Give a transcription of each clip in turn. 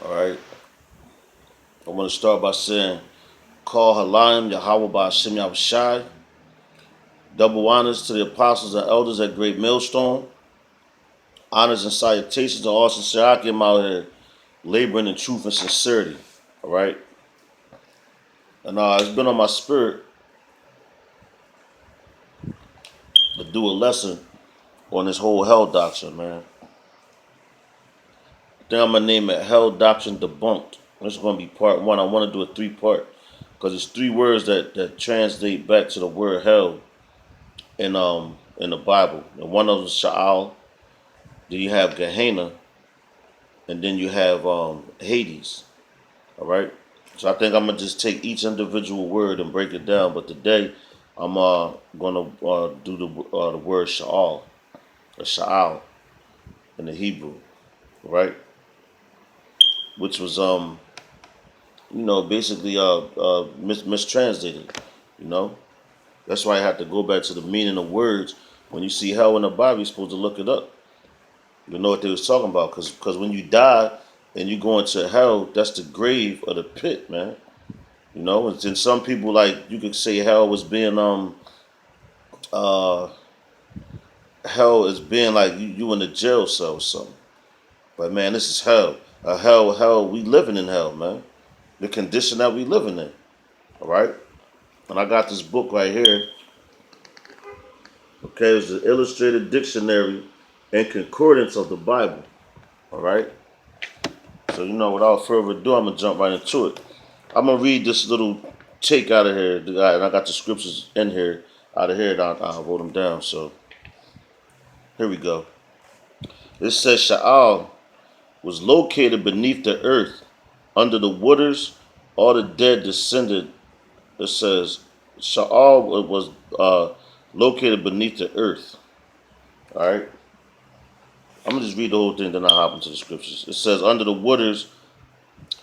All right. I want to start by saying, Call Halayim Yahweh Ba'Hashem Yahushai. Double honors to the apostles and elders at Great Millstone. Honors and salutations to all Sirakim out here laboring in truth and sincerity. All right. And it's been on my spirit to do a lesson on this whole hell doctrine, man. I think I'm going to name it Hell Doctrine Debunked. This is going to be part one. I want to do a three-part because it's three words that translate back to the word hell in the Bible. And one of them is Sha'al. Then you have Gehenna, and then you have Hades. All right. So I think I'm gonna just take each individual word and break it down. But today I'm gonna do the word Sha'al, or Sha'al in the Hebrew, right? Which was basically mistranslated. You know, that's why I have to go back to the meaning of words. When you see hell in the Bible, you're supposed to look it up. You know what they was talking about, because when you die and you go into hell, that's the grave of the pit, man. You know, and some people, like, you could say hell was being uh hell is being like you in a jail cell or something. But man, this is hell. Hell, we living in hell, man. The condition that we living in. All right? And I got this book right here. Okay, it's the Illustrated Dictionary and Concordance of the Bible. All right? So, without further ado, I'm going to jump right into it. I'm going to read this little take out of here. And I got the scriptures in here, out of here, and I wrote them down. So, here we go. It says, Sha'al was located beneath the earth. Under the waters, all the dead descended. It says, Sha'al was located beneath the earth. All right? I'm going to just read the whole thing, then I'll hop into the scriptures. It says, under the waters,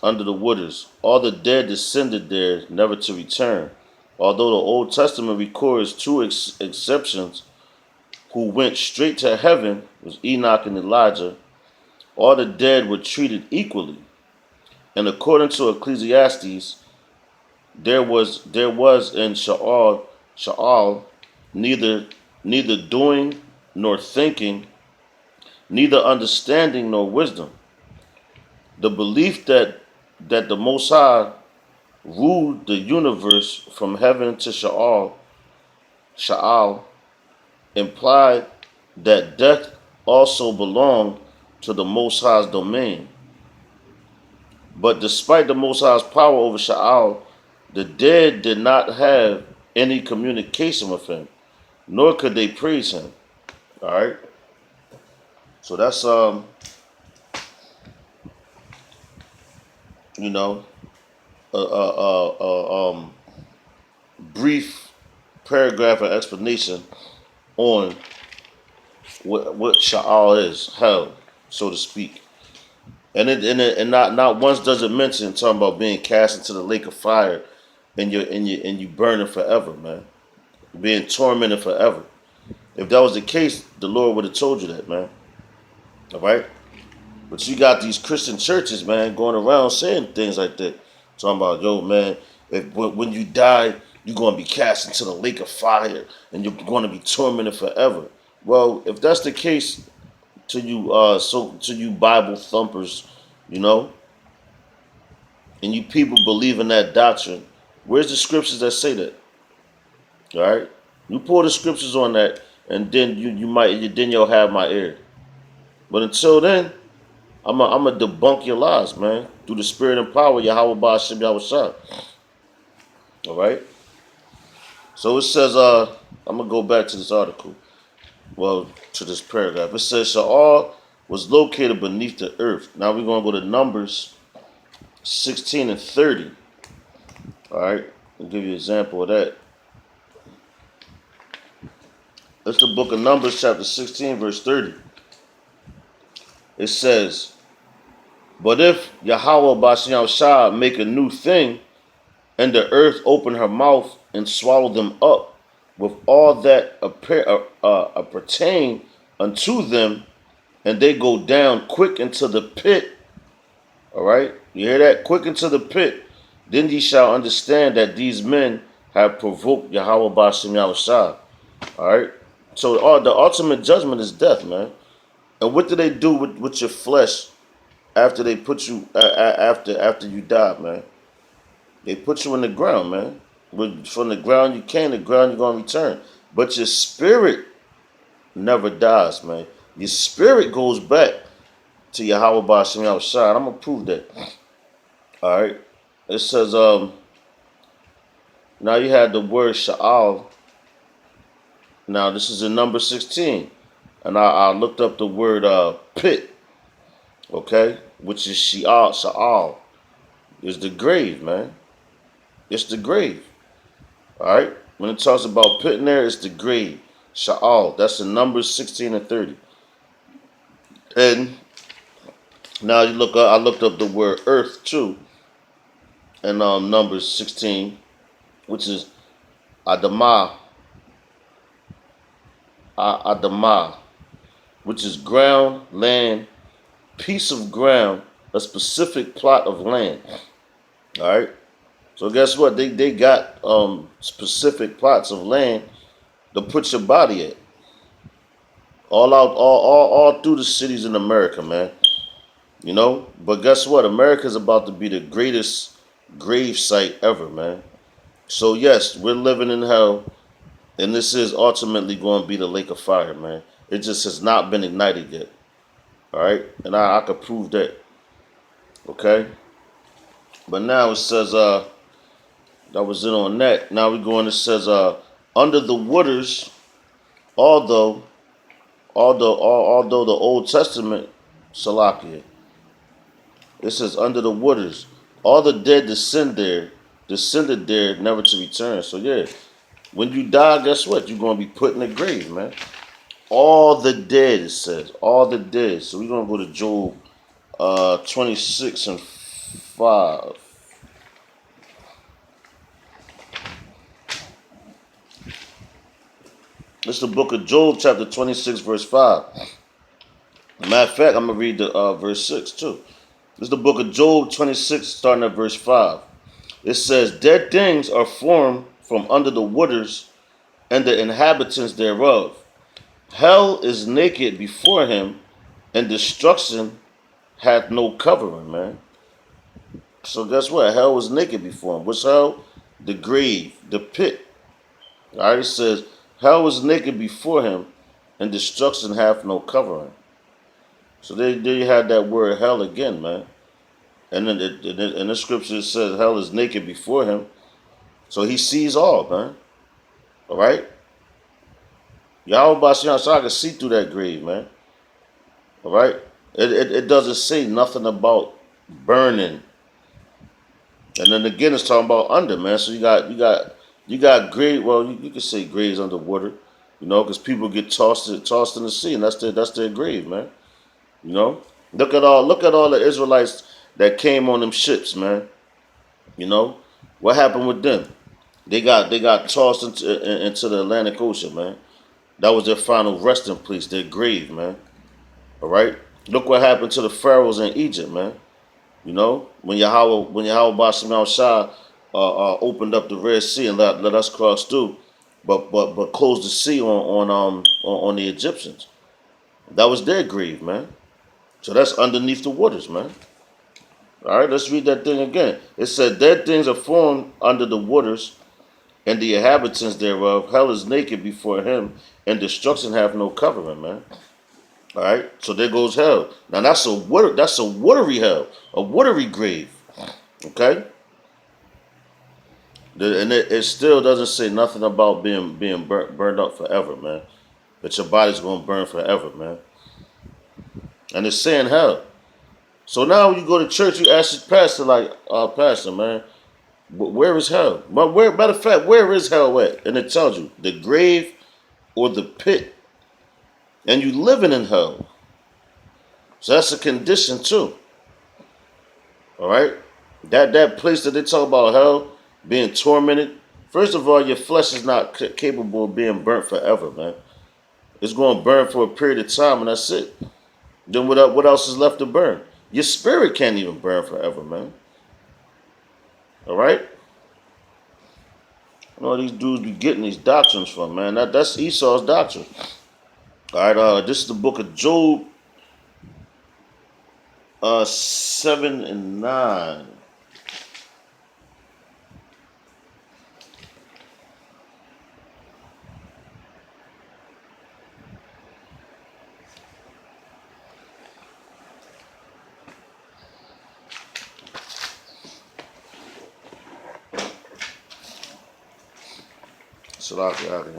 all the dead descended there, never to return. Although the Old Testament records two exceptions who went straight to heaven, was Enoch and Elijah, all the dead were treated equally. And according to Ecclesiastes, there was in Sha'al neither doing nor thinking, neither understanding nor wisdom. The belief that the Most High ruled the universe from heaven to Sha'al implied that death also belonged to the Most High's domain. But despite the Most High's power over Sha'al, the dead did not have any communication with him, nor could they praise him. All right. So that's a brief paragraph of explanation on what Sha'al is, hell, so to speak. And not once does it mention talking about being cast into the lake of fire and you burning forever, man. Being tormented forever. If that was the case, the Lord would have told you that, man. All right? But you got these Christian churches, man, going around saying things like that. Talking about, yo, man, when you die, you're going to be cast into the lake of fire and you're going to be tormented forever. Well, if that's the case, to you Bible thumpers, and you people believe in that doctrine, where's the scriptures that say that? All right? You pull the scriptures on that, and then you'll have my ear. But until then, I'm a debunk your lies, man, through the spirit and power of Yahweh Ba'Hashem Yahushua. All right? So it says, I'm going to go back to this article. Well, to this paragraph. It says, Sha'al was located beneath the earth. Now we're going to go to Numbers 16 and 30. All right? I'll give you an example of that. It's the book of Numbers, chapter 16, verse 30. It says, but if Yahweh Ba'Hashem Yahushua make a new thing, and the earth open her mouth and swallow them up with all that pertain unto them, and they go down quick into the pit, All right? You hear that? Quick into the pit. Then ye shall understand that these men have provoked Yahweh Bashem Yahushua. All right? So the ultimate judgment is death, man. And what do they do with your flesh after they put you after you die, man? They put you in the ground, man. From the ground you came, the ground you're gonna return. But your spirit never dies, man. Your spirit goes back to Yahweh Bashem Yahushua. I'm gonna prove that. All right. It says now you had the word Sha'al. Now this is in number 16. And I looked up the word pit, okay, which is Sha'al. Is the grave, man. It's the grave. All right. When it talks about pit in there, it's the grave. Sha'al. That's in Numbers 16 and 30. And now you look up. I looked up the word earth too, in Numbers 16, which is Adamah. Adamah, which is ground, land, piece of ground, a specific plot of land. All right. So guess what? They got specific plots of land to put your body at. All through the cities in America, man. You know? But guess what? America's about to be the greatest grave site ever, man. So yes, we're living in hell, and this is ultimately going to be the lake of fire, man. It just has not been ignited yet. All right? And I could prove that. Okay? But now it says, that was it on that. Now we're going, it says, under the waters, although the Old Testament, Salakia, it says under the waters, all the dead descended there, never to return. So yeah, when you die, guess what? You're going to be put in the grave, man. All the dead, it says. All the dead. So we're going to go to Job 26 and 5. It's the book of Job, chapter 26, verse 5. Matter of fact, I'm going to read the verse 6 too. It's the book of Job 26, starting at verse 5. It says, dead things are formed from under the waters, and the inhabitants thereof. Hell is naked before him, and destruction hath no covering, man. So guess what? Hell was naked before him. What's hell? The grave, the pit. All right, it says, hell was naked before him, and destruction hath no covering. So there you had that word hell again, man. And then in the scripture it says hell is naked before him. So he sees all, man. All right? Yahweh Bashem can see through that grave, man. All right? It doesn't say nothing about burning. And then again it's talking about under, man. So you got grave. Well, you can say graves underwater, you know, because people get tossed in the sea, and that's their grave, man. You know, look at all the Israelites that came on them ships, man. You know, what happened with them? They got tossed into the Atlantic Ocean, man. That was their final resting place, their grave, man. All right. Look what happened to the pharaohs in Egypt, man. You know, when Yahweh Bashem Yahushua opened up the Red Sea and let us cross through, but closed the sea on the Egyptians. That was their grave, man. So that's underneath the waters, man. All right, let's read that thing again. It said, dead things are formed under the waters, and the inhabitants thereof. Hell is naked before him, and destruction have no covering, man. All right, so there goes hell. Now that's a watery hell, a watery grave. Okay, and it still doesn't say nothing about being burned up forever, man. That your body's gonna burn forever, man. And it's saying hell. So now when you go to church, you ask your pastor, like, pastor, man, where is hell? But matter of fact, where is hell at? And it tells you the grave or the pit. And you living in hell. So that's a condition too. All right? That place that they talk about hell, being tormented. First of all, your flesh is not capable of being burnt forever, man. It's going to burn for a period of time, and that's it. Then what else is left to burn? Your spirit can't even burn forever, man. All right? You know these dudes be getting these doctrines from, man. That's Esau's doctrine. All right, this is the book of Job, 7 and 9. Salaki out here.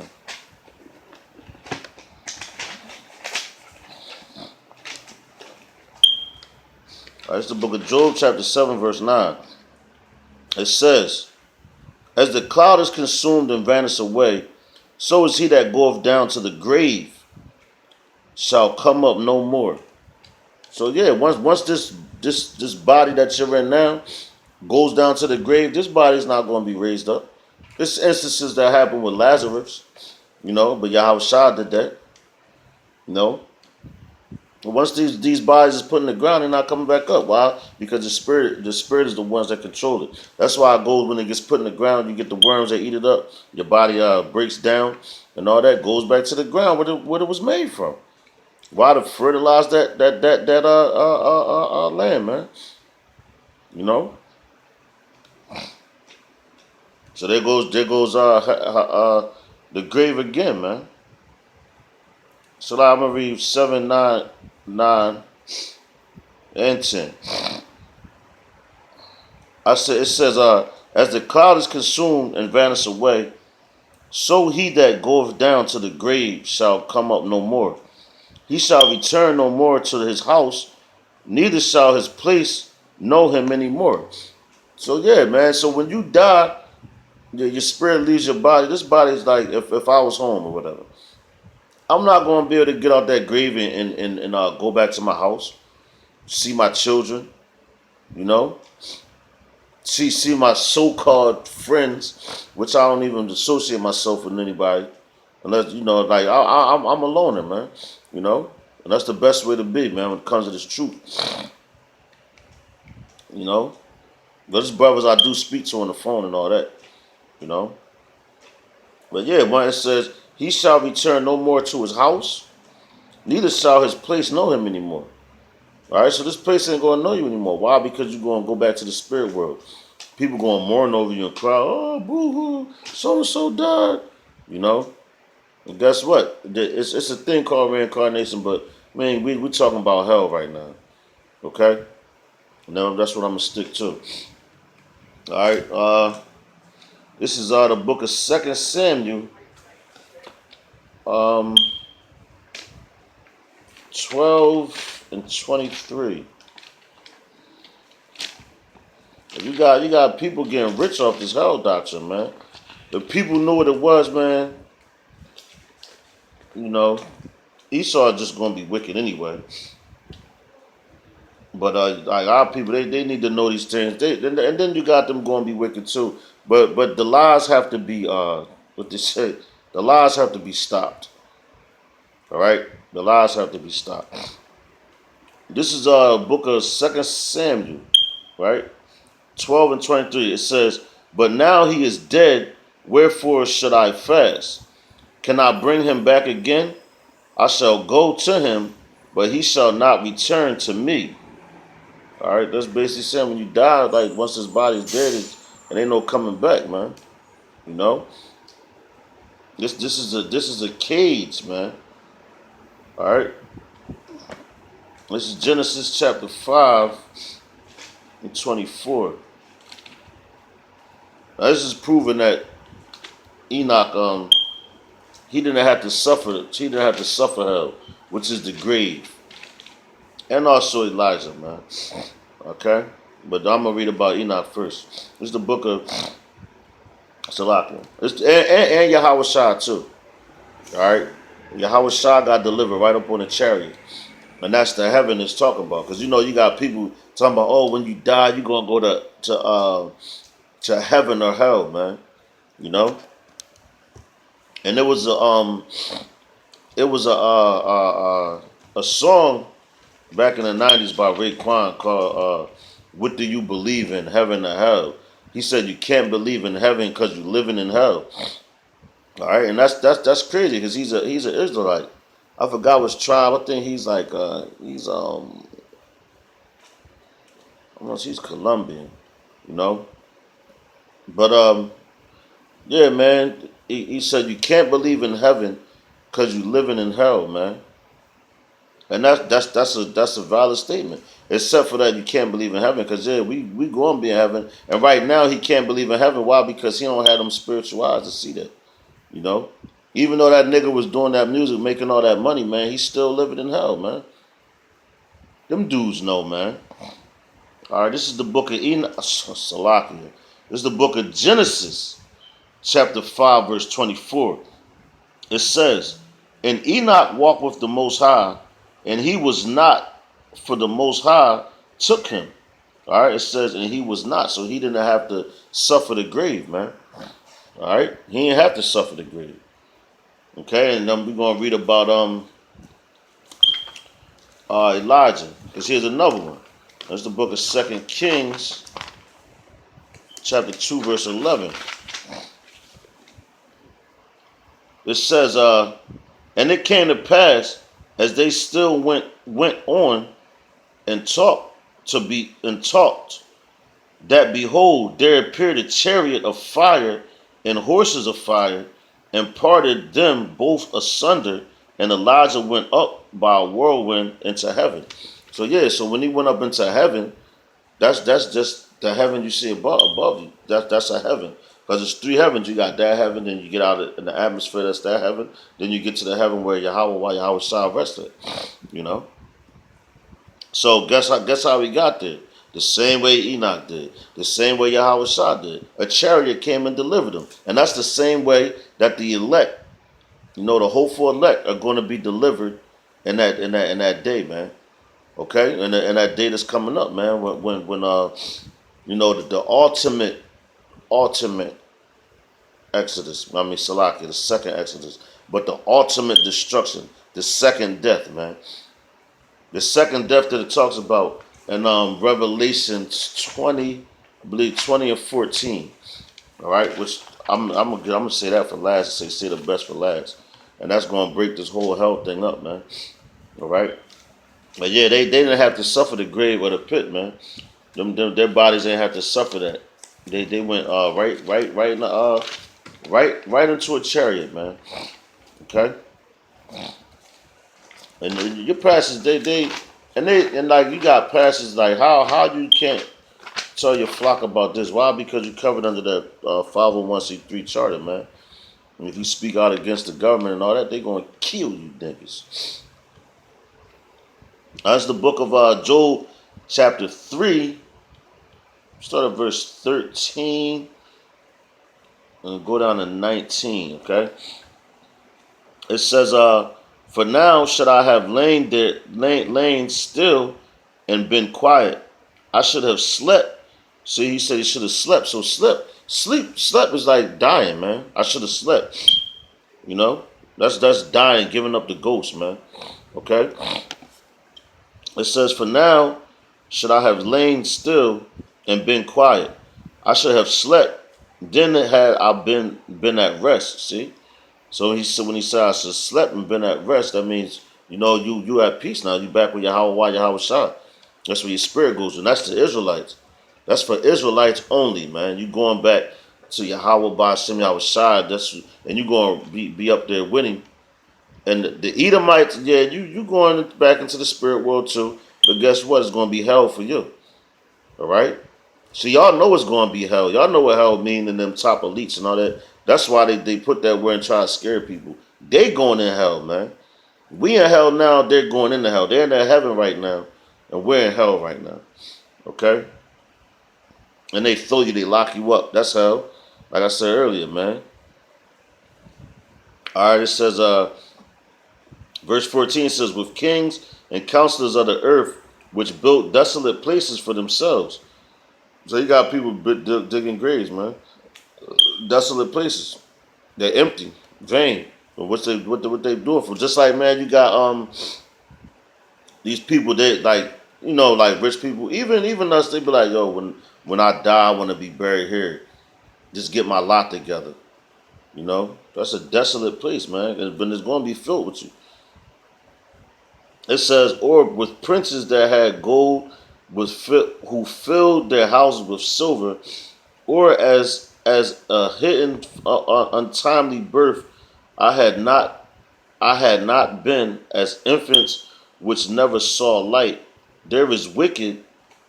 All right, it's the book of Job, chapter 7, verse 9. It says, as the cloud is consumed and vanished away, so is he that goeth down to the grave shall come up no more. So yeah, once this body that you're in now goes down to the grave, this body's not going to be raised up. There's instances that happen with Lazarus, but Yahweh Shah did that, But once these bodies is put in the ground, they're not coming back up. Why? Because the spirit is the ones that control it. That's why it goes when it gets put in the ground. You get the worms that eat it up. Your body breaks down, and all that goes back to the ground where it was made from. Why to fertilize that land, man? So there goes the grave again, man. So now I'm gonna read 7, 9, 9, and 10. It says, as the cloud is consumed and vanished away, so he that goeth down to the grave shall come up no more. He shall return no more to his house, neither shall his place know him anymore. So yeah, man. So when you die, your spirit leaves your body. This body is like if I was home or whatever. I'm not going to be able to get out that grave and go back to my house, see my children, see my so-called friends, which I don't even associate myself with anybody, unless like I'm a loner, man, and that's the best way to be, man, when it comes to this truth, There's brothers I do speak to on the phone and all that, But yeah, when it says, he shall return no more to his house, neither shall his place know him anymore. All right, so this place ain't going to know you anymore. Why? Because you're going to go back to the spirit world. People going to mourn over you and cry, oh, boo-hoo, so-and-so died. And guess what? It's a thing called reincarnation, but, man, we're talking about hell right now. Okay? Now that's what I'm going to stick to. All right, this is the book of 2 Samuel, 12 and 23. You got people getting rich off this hell doctrine, man. If people knew what it was, man, Esau just gonna be wicked anyway. But like our people, they need to know these things. And then you got them going to be wicked too. But the lies have to be what they say. The lies have to be stopped. All right, the lies have to be stopped. This is book of 2 Samuel, right? 12 and 23. It says, "But now he is dead. Wherefore should I fast? Can I bring him back again? I shall go to him, but he shall not return to me." All right, that's basically saying when you die, like once his body's dead, it ain't no coming back, man. This is a cage, man. All right. This is Genesis chapter 5 and 24. Now this is proving that Enoch, he didn't have to suffer. He didn't have to suffer hell, which is the grave, and also Elijah, man. Okay, but I'm gonna read about Enoch first. This is the book of Salakia. And Yahweh Shah too. All right, Yahweh Shah got delivered right up on the chariot, and that's the heaven it's talking about. Because you got people talking about, oh, when you die, you're gonna go to heaven or hell, man. And there was a song back in the 90s by Raekwon called "What Do You Believe in, Heaven or Hell?" He said you can't believe in heaven because you're living in hell. All right, and that's crazy because he's an Israelite. I forgot which tribe. I think he's like I don't know, he's Colombian, you know. But yeah, man. He said you can't believe in heaven because you're living in hell, man. And that's a valid statement. Except for that, you can't believe in heaven because yeah, we going to be in heaven. And right now, he can't believe in heaven. Why? Because he don't have them spiritual eyes to see that. You know, even though that nigga was doing that music, making all that money, man, he's still living in hell, man. Them dudes know, man. All right, this is the book of Enoch. Salakia. This is the book of Genesis, chapter 5, verse 24. It says, "And Enoch walked with the Most High, and he was not, for the Most High took him." All right, it says, and he was not, so he didn't have to suffer the grave, man. All right, he didn't have to suffer the grave. Okay, and then we're gonna read about Elijah, because here's another one. That's the book of Second Kings, chapter 2, verse 11. It says, "And it came to pass as they still went on and talked, that behold, there appeared a chariot of fire and horses of fire, and parted them both asunder, and Elijah went up by a whirlwind into heaven." So yeah, so when he went up into heaven, that's just the heaven you see above you. That's a heaven. Because there's three heavens. You got that heaven, then you get out in the atmosphere, that's that heaven. Then you get to the heaven where Yahweh Shah rested. You know? So guess how we got there? The same way Enoch did. The same way Yahweh Shah did. A chariot came and delivered them. And that's the same way that the elect, the hopeful elect are going to be delivered in that day, man. Okay? And that day that's coming up, man, when the ultimate Exodus. I mean Salakia, the second Exodus. But the ultimate destruction, the second death, man. The second death that it talks about in Revelation 20, I believe 20 and 14. All right, which I'm gonna say that for last. Say the best for last, and that's gonna break this whole hell thing up, man. All right, but yeah, they didn't have to suffer the grave or the pit, man. Their bodies didn't have to suffer that. They went right into a chariot, man. Okay, and your pastors and like you got pastors like how you can't tell your flock about this. Why? Because you're covered under that 501c3 charter, man. And if you speak out against the government and all that, they're going to kill you niggas. That's the book of Job, chapter 3. Start at verse 13 and go down to 19, okay? It says, "For now should I have lain still and been quiet. I should have slept." See, he said he should have slept. So sleep is like dying, man. I should have slept. That's dying, giving up the ghost, man. Okay. It says, "For now should I have lain still and been quiet. I should have slept. Then had I been at rest." See. So he said when he said I should have slept and been at rest, that means you at peace now. You back with Yahweh Shah. That's where your spirit goes, and that's the Israelites. That's for Israelites only, man. You going back to Yahweh by Shem Yahweh Shai, and you going to be up there with him. And the Edomites, yeah, you going back into the spirit world too. But guess what? It's going to be hell for you. All right? So y'all know it's going to be hell. Y'all know what hell mean in them top elites and all that. That's why they put that word and try to scare people. They going in hell, man. We in hell now. They're going into hell. They're in their heaven right now. And we're in hell right now. Okay? And they throw you, they lock you up. That's hell. Like I said earlier, man. All right, it says, verse 14 says, "With kings and counselors of the earth, which built desolate places for themselves." So you got people digging graves, man. Desolate places. They're empty, vain. But what they doing for? Just like, man, you got These people, they like, like rich people, even us, they be like, yo, when I die, I want to be buried here. Just get my lot together. That's a desolate place, man. But it's going to be filled with you. It says, or with princes that had gold, who filled their houses with silver, or as a hidden untimely birth, I had not I had not been as infants which never saw light. There is wicked,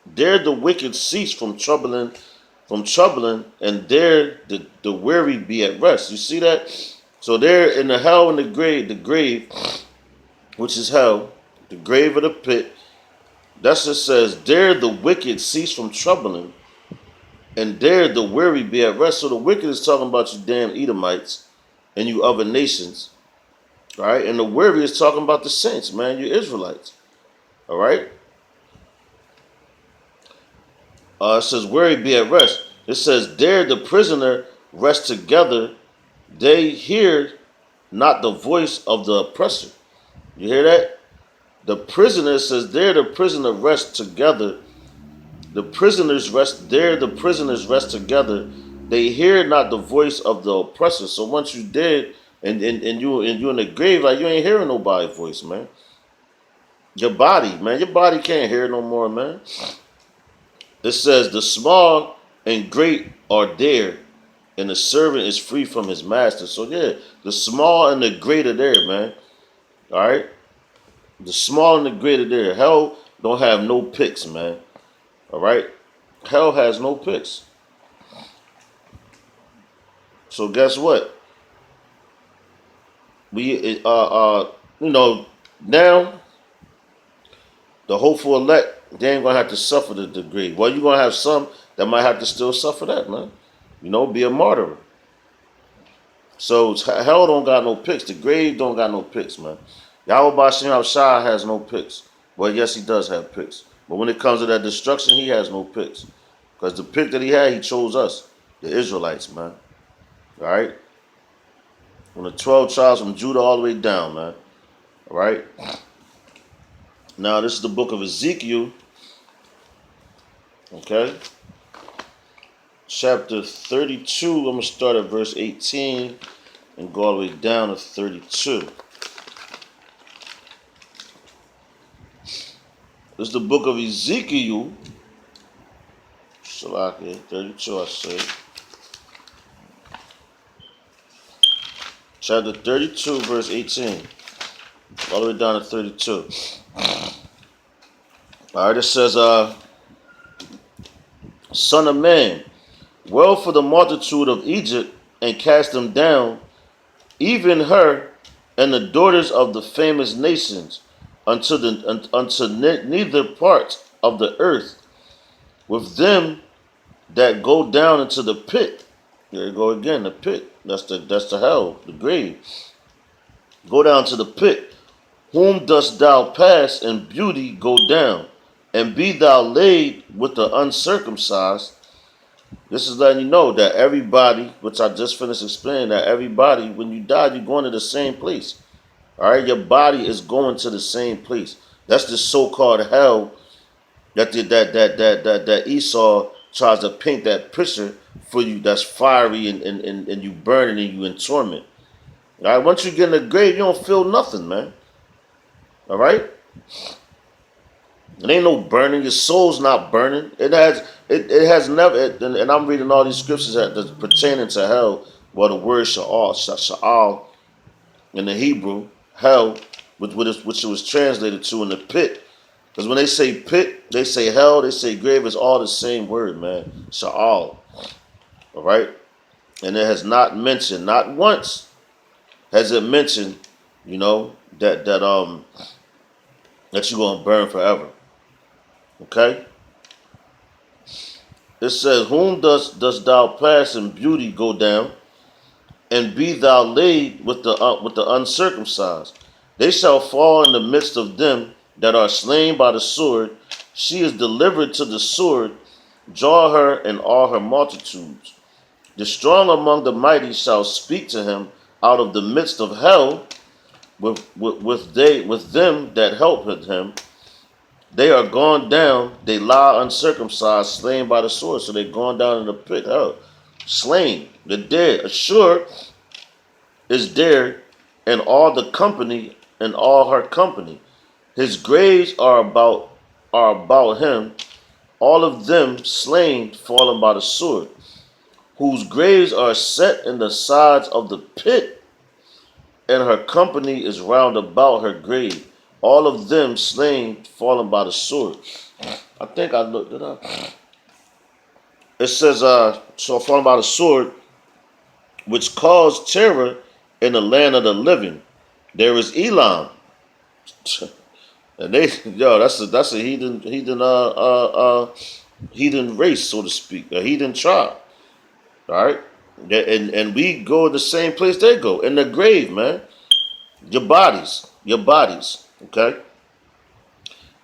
there the wicked cease from troubling, and there the weary be at rest. You see that? So there in the hell and the grave, which is hell, the grave of the pit. That's just says there the wicked cease from troubling, and there the weary be at rest. So the wicked is talking about you damn Edomites and you other nations, all right? And the weary is talking about the saints, man, you Israelites, all right? It says weary be at rest. It says there the prisoner rest together. They hear not the voice of the oppressor. You hear that? The prisoner says there the prisoner rest together. The prisoners rest there. The prisoners rest together. They hear not the voice of the oppressor. So once you dead and you in the grave, like you ain't hearing nobody's voice, man. Your body can't hear no more, man. It says the small and great are there, and the servant is free from his master. So yeah, the small and the great are there, man. All right, the small and the great are there. Hell don't have no picks, man. All right, hell has no picks. So guess what? We now the hopeful elect, they ain't gonna have to suffer the degree. Well, you're gonna have some that might have to still suffer that, man. Be a martyr. So hell don't got no picks. The grave don't got no picks, man. Yahweh Bashim Shah has no picks. Well, yes, he does have picks. But when it comes to that destruction, he has no picks. Because the pick that he had, he chose us, the Israelites, man. All right? From the 12 tribes from Judah all the way down, man. All right? Now, this is the book of Ezekiel. Okay? Chapter 32. I'm going to start at verse 18 and go all the way down to 32. This is the book of Ezekiel. Salaki, 32, I say. Chapter 32, verse 18. All the way down to 32. All right, it says, Son of man, well for the multitude of Egypt, and cast them down, even her and the daughters of the famous nations, unto neither part of the earth, with them that go down into the pit. There you go again, the pit. That's the hell, the grave. Go down to the pit. Whom dost thou pass in beauty go down, and be thou laid with the uncircumcised? This is letting you know that everybody, which I just finished explaining, that everybody, when you die, you're going to the same place. All right, your body is going to the same place. That's the so-called hell that Esau tries to paint that picture for you. That's fiery and you burning and you in torment. All right, once you get in the grave, you don't feel nothing, man. All right, it ain't no burning. Your soul's not burning. It has never. And I'm reading all these scriptures that's pertaining to hell. Well, the word sha'al in the Hebrew, hell, which it was translated to in the pit. Because when they say pit, they say hell, they say grave, it's all the same word, man. Sha'al. All right? And it has not mentioned, not once has it mentioned, that you're going to burn forever. Okay? It says, whom dost thou pass in beauty go down, and be thou laid with the uncircumcised? They shall fall in the midst of them that are slain by the sword. She is delivered to the sword. Draw her and all her multitudes. The strong among the mighty shall speak to him out of the midst of hell with them that help him. They are gone down, they lie uncircumcised, slain by the sword. So they're gone down in the pit, hell, slain. The dead. Ashur is there, and all the company, and all her company. His graves are about him, all of them slain, fallen by the sword, whose graves are set in the sides of the pit, and her company is round about her grave. All of them slain, fallen by the sword. I think I looked it up. It says, so fallen by the sword, which caused terror in the land of the living. There is Elam, and they, yo, that's a heathen race, so to speak, a heathen tribe. All right, and we go in the same place they go, in the grave, man. Your bodies. Okay.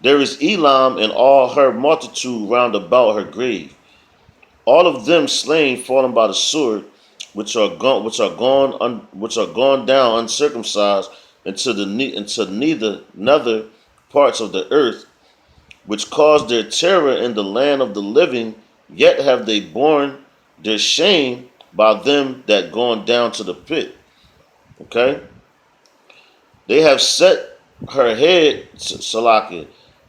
There is Elam and all her multitude round about her grave. All of them slain, fallen by the sword, which are gone down uncircumcised into neither nether parts of the earth, which caused their terror in the land of the living. Yet have they borne their shame by them that gone down to the pit. Okay, they have set her head, Salakia.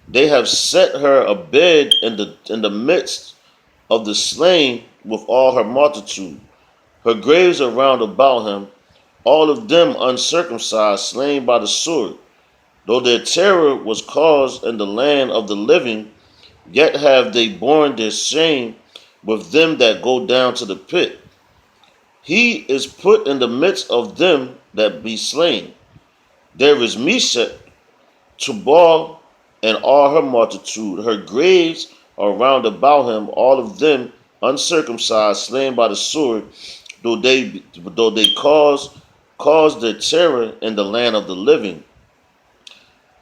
They have set her a bed in the midst of the slain with all her multitude. Her graves are round about him, all of them uncircumcised, slain by the sword. Though their terror was caused in the land of the living, yet have they borne their shame with them that go down to the pit. He is put in the midst of them that be slain. There is Meshach, Tubal, and all her multitude. Her graves are round about him, all of them uncircumcised, slain by the sword, though they cause their terror in the land of the living.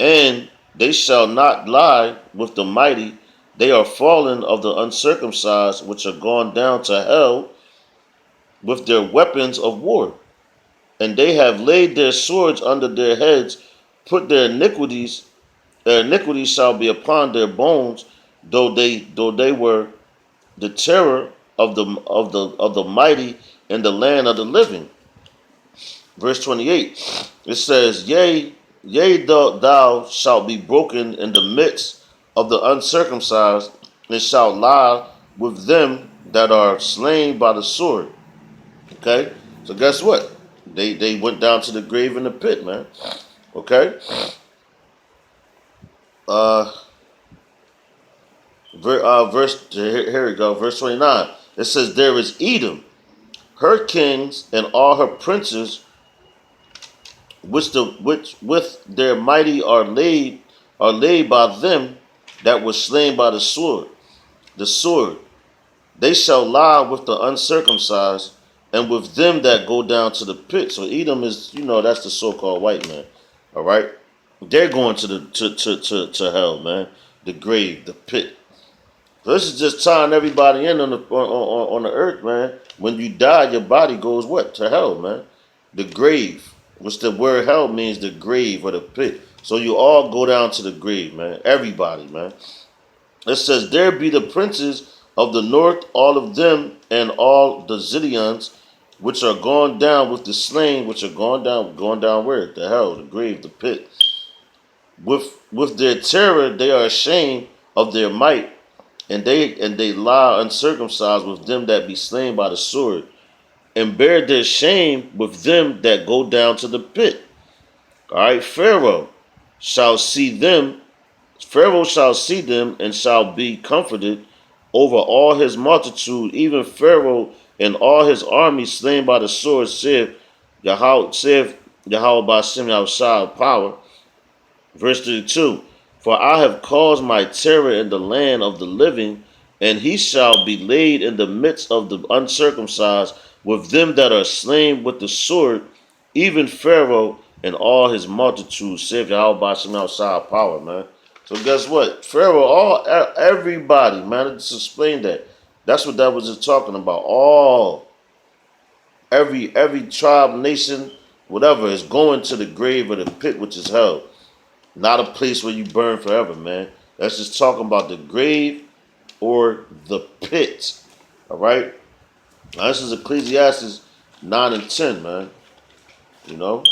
And they shall not lie with the mighty. They are fallen of the uncircumcised, which are gone down to hell with their weapons of war. And they have laid their swords under their heads, put their iniquities shall be upon their bones, though they were the terror of the mighty in the land of the living. Verse 28, it says, Yea, thou shalt be broken in the midst of the uncircumcised, and shalt lie with them that are slain by the sword. Okay? So guess what? They went down to the grave in the pit, man. Okay? Uh, here we go, verse 29. It says, There is Edom, her kings and all her princes, which with their mighty are laid by them that were slain by the sword. The sword. They shall lie with the uncircumcised and with them that go down to the pit. So Edom is, that's the so-called white man. All right, they're going to the to hell, man. The grave, the pit. So this is just tying everybody in on the earth, man. When you die, your body goes what? To hell, man. The grave, which the word hell means the grave or the pit. So you all go down to the grave, man. Everybody, man. It says, There be the princes of the north, all of them, and all the Zidonians, which are gone down with the slain, which are gone down where? The hell, the grave, the pit. With their terror they are ashamed of their might, and they lie uncircumcised with them that be slain by the sword, and bear their shame with them that go down to the pit. All right, shall see them. Pharaoh shall see them and shall be comforted over all his multitude, even Pharaoh and all his army slain by the sword, saith Yahweh by Shem Yahushua power. Verse 32, For I have caused my terror in the land of the living, and he shall be laid in the midst of the uncircumcised with them that are slain with the sword, even Pharaoh and all his multitude, saith Yahweh by Shem Yahushua power, man. So guess what? Pharaoh, everybody, man, let's explain that. That's what that was just talking about. Every tribe, nation, whatever, is going to the grave or the pit, which is hell. Not a place where you burn forever, man. That's just talking about the grave or the pit. All right. Now this is Ecclesiastes 9 and 10, man. You know.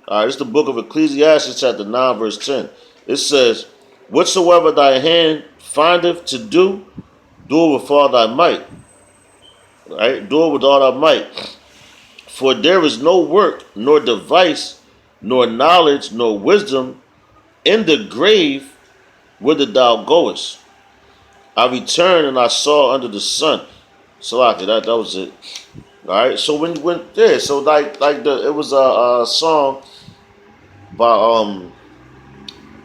All right, it's the book of Ecclesiastes, chapter 9, verse 10. It says, "Whatsoever thy hand findeth to do, do it with all thy might." Right? Do it with all thy might. For there is no work, nor device, nor knowledge, nor wisdom in the grave whither thou goest. I returned and I saw under the sun. So like that was it. All right. So so it was a song by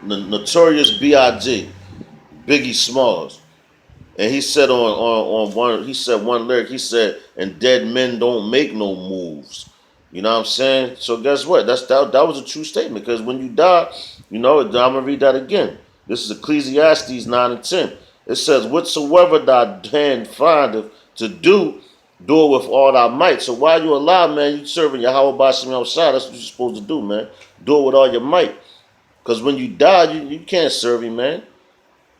the Notorious B.I.G. Biggie Smalls. And he said on one, he said one lyric, he said, "And dead men don't make no moves." You know what I'm saying? So guess what? That was a true statement, because when you die, you know, I'm gonna read that again. This is Ecclesiastes 9 and 10. It says, "Whatsoever thy hand findeth to do, do it with all thy might." So while you alive, man, you serving Yahweh Bashim outside. That's what you're supposed to do, man. Do it with all your might. Because when you die, you can't serve him, man.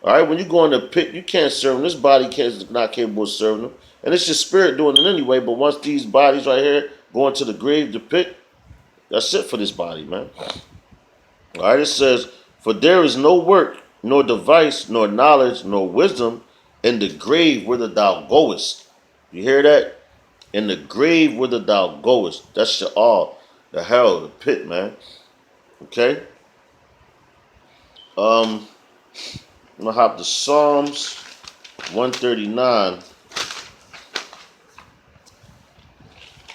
All right, when you go in the pit, you can't serve him. This body is not capable of serving him, and it's your spirit doing it anyway. But once these bodies right here go into the grave, the pit, that's it for this body, man. All right, it says, "For there is no work, nor device, nor knowledge, nor wisdom in the grave whither thou goest." You hear that? In the grave whither thou goest. That's your all, the hell, the pit, man. Okay. I'm gonna hop to Psalms 139.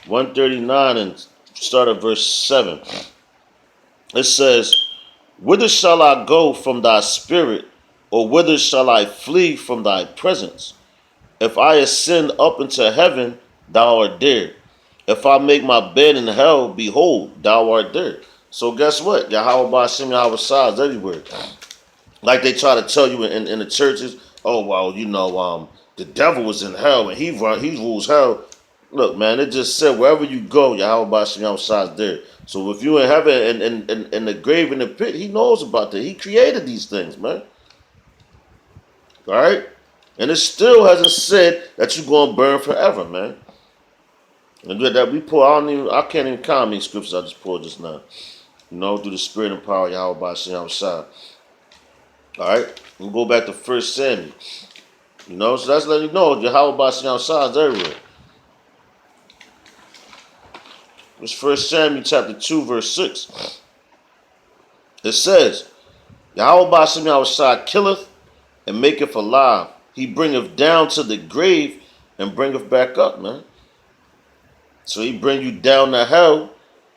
139 and start at verse 7. It says, "Whither shall I go from thy spirit, or whither shall I flee from thy presence? If I ascend up into heaven, thou art there. If I make my bed in hell, behold, thou art there." So guess what? Yahweh Bashim Yahweh Shah is everywhere. Like they try to tell you in the churches, oh well, you know, the devil was in hell and he rules hell. Look, man, it just said wherever you go, Yahweh Bashim Yahweh Shah is there. So if you're in heaven and in the grave in the pit, he knows about that. He created these things, man. All right? And it still hasn't said that you're gonna burn forever, man. And that we pull, I can't even count how many scriptures I just pulled just now. You know, through the spirit and power of Yahweh Bashim Yahweh Shah. All right, we'll go back to 1 Samuel. You know, so that's letting you know Yahweh Bashim Yahweh Shah is everywhere. It's 1 Samuel chapter 2, verse 6. It says, "Yahweh Bashim Yahweh Shah killeth and maketh alive. He bringeth down to the grave and bringeth back up," man. So he bring you down to hell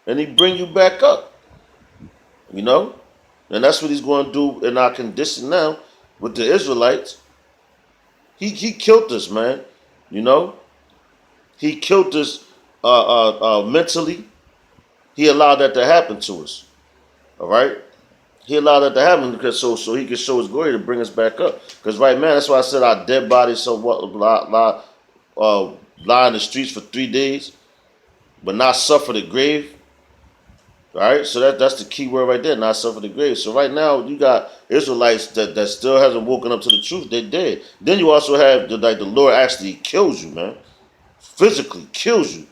and he bring you back up. You know? And that's what he's going to do in our condition now with the Israelites. He killed us, man. You know? He killed us mentally. He allowed that to happen to us. All right? He allowed that to happen because so he could show his glory to bring us back up. Because right, man, that's why I said our dead bodies lie in the streets for 3 days, but not suffer the grave. All right, so that's the key word right there, not suffer the grave. So right now you got Israelites that still hasn't woken up to the truth. They're dead. Then you also have the Lord actually kills you, man, physically kills you.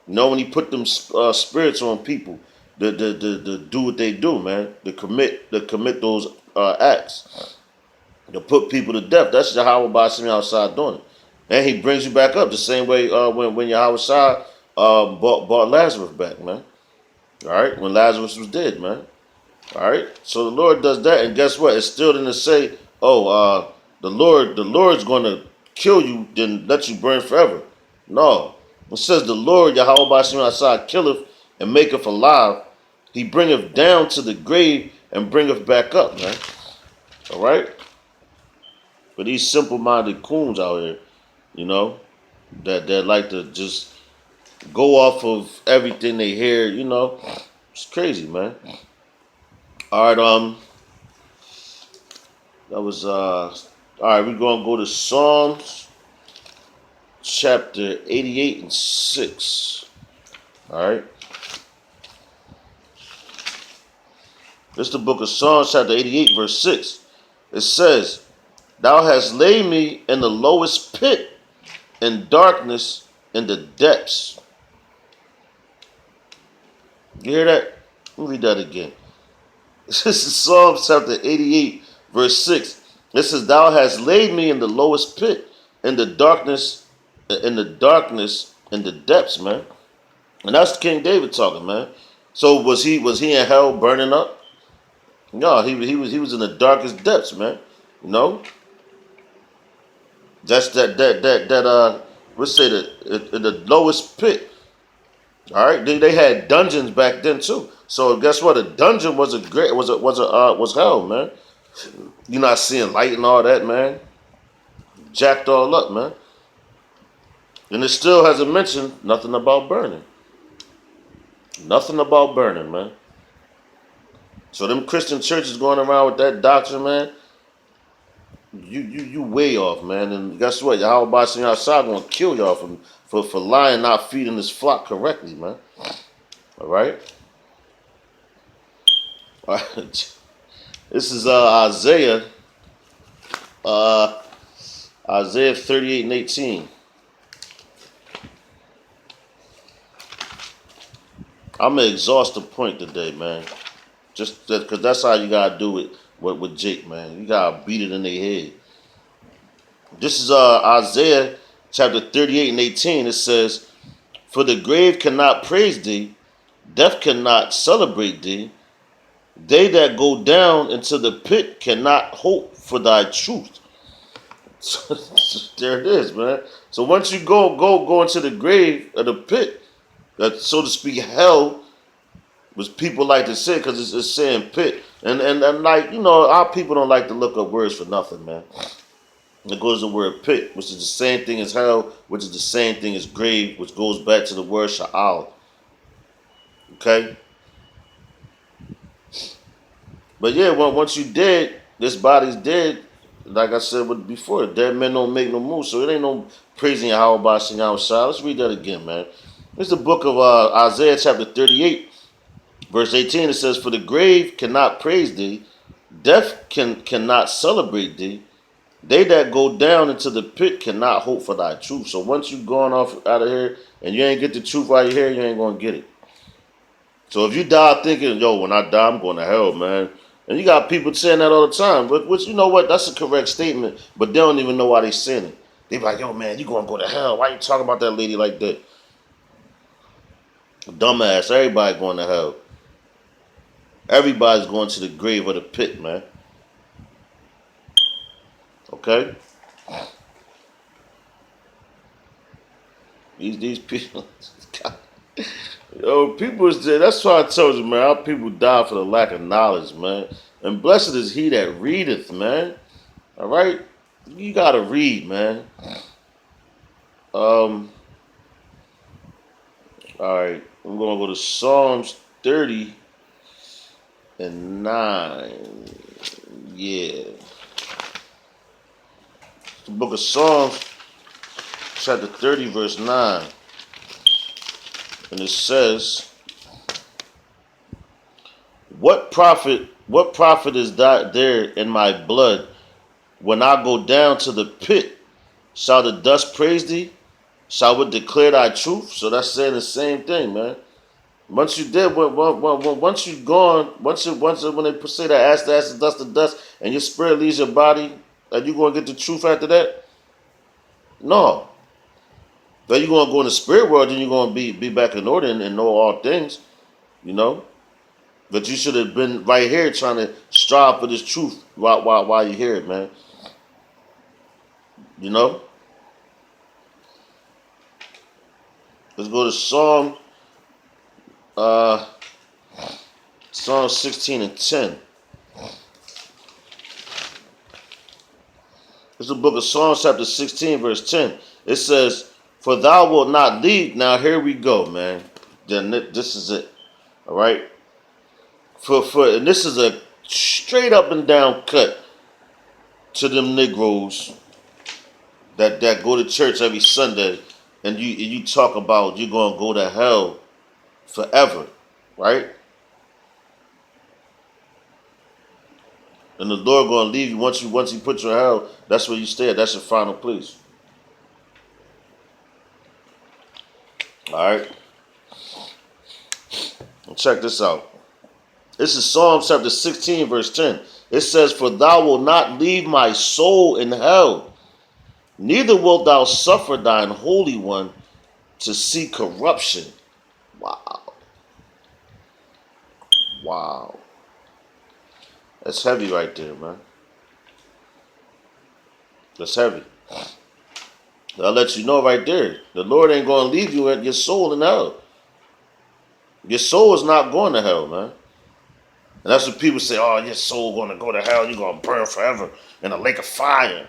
You know, when he put them spirits on people, to do what they do, man, to commit those acts, to put people to death. That's Yahweh Bashim outside doing it, and he brings you back up the same way when Yahweh Shai brought Lazarus back, man. All right, when Lazarus was dead, man. All right, so the Lord does that, and guess what? It still didn't say, "Oh, the Lord's going to kill you, then let you burn forever." No, it says the Lord Yahweh Bashim Asad killeth and maketh alive. He bringeth down to the grave and bringeth back up, man. All right, but these simple-minded coons out here, you know, that like to just go off of everything they hear, you know, it's crazy, man. All right, that was all right. We're gonna go to Psalms chapter 88 and 6. All right, This is the book of Psalms, chapter 88, verse 6. It says, Thou hast laid me in the lowest pit, in darkness, in the depths. You hear that? Let me read that again. This is Psalms chapter 88, verse 6. It says, Thou hast laid me in the lowest pit, in the darkness, in the depths, man. And that's King David talking, man. So was he in hell burning up? No, he was in the darkest depths, man. You know? That's let's say the lowest pit. All right, they had dungeons back then too. So guess what? A dungeon was hell, man. You're not seeing light and all that, man. Jacked all up, man. And it still hasn't mentioned nothing about burning. Nothing about burning, man. So them Christian churches going around with that doctrine, man, you way off, man. And guess what? Yahweh Shem outside gonna kill y'all for lying, not feeding this flock correctly, man. All right. All right. This is Isaiah 38 and 18. I'm gonna exhaust the point today, man. Just because that's how you gotta do it with Jake, man. You gotta beat it in their head. This is Isaiah chapter 38 and 18. It says, For the grave cannot praise thee, death cannot celebrate thee. They that go down into the pit cannot hope for thy truth. There it is, man. So once you go into the grave or the pit, that so to speak hell, was people like to say because it's saying pit, and like our people don't like to look up words for nothing, man. It goes to the word pit, which is the same thing as hell, which is the same thing as grave, which goes back to the word sha'al. Okay. But yeah, once you dead, this body's dead. Like I said before, dead men don't make no move, so it ain't no praising Yahweh by Shem Shah. Let's read that again, man. It's the book of Isaiah chapter 38, verse 18. It says, For the grave cannot praise thee, death cannot celebrate thee. They that go down into the pit cannot hope for thy truth. So once you gone off out of here and you ain't get the truth out of here, you ain't gonna get it. So if you die thinking, yo, when I die, I'm going to hell, man. And you got people saying that all the time. But which, you know what? That's a correct statement. But they don't even know why they saying it. They be like, yo, man, you going to go to hell. Why you talking about that lady like that? Dumbass. Everybody going to hell. Everybody's going to the grave or the pit, man. Okay? These people... Yo, people is there. That's why I told you, man. Our people die for the lack of knowledge, man. And blessed is he that readeth, man. All right, you gotta read, man. All right, I'm gonna go to Psalms 30 and 9. Yeah, the book of Psalms, chapter 30, verse 9. And it says, What profit is that there in my blood? When I go down to the pit, shall the dust praise thee? Shall it declare thy truth? So that's saying the same thing, man. Once you did, once you gone, when they say that ash to ash, dust to dust, and your spirit leaves your body, are you gonna get the truth after that? No. Then you're gonna go in the spirit world, and you're gonna be back in order and know all things, you know. But you should have been right here trying to strive for this truth while you hear it, man. You know. Let's go to Psalm 16 and 10. It's the book of Psalms, chapter 16, verse 10. It says, For thou wilt not leave. Now here we go, man. Then this is it. All right. And this is a straight up and down cut to them Negroes that go to church every Sunday, and you talk about you're gonna go to hell forever, right? And the Lord gonna leave you once He put you in hell. That's where you stay at. That's your final place. All right. And check this out. This is Psalm chapter 16, verse 10. It says, "For thou wilt not leave my soul in hell, neither wilt thou suffer thine Holy One to see corruption." Wow. Wow. That's heavy right there, man. That's heavy. I'll let you know right there. The Lord ain't going to leave you at your soul in hell. Your soul is not going to hell, man. And that's what people say, oh, your soul going to go to hell. You're going to burn forever in a lake of fire.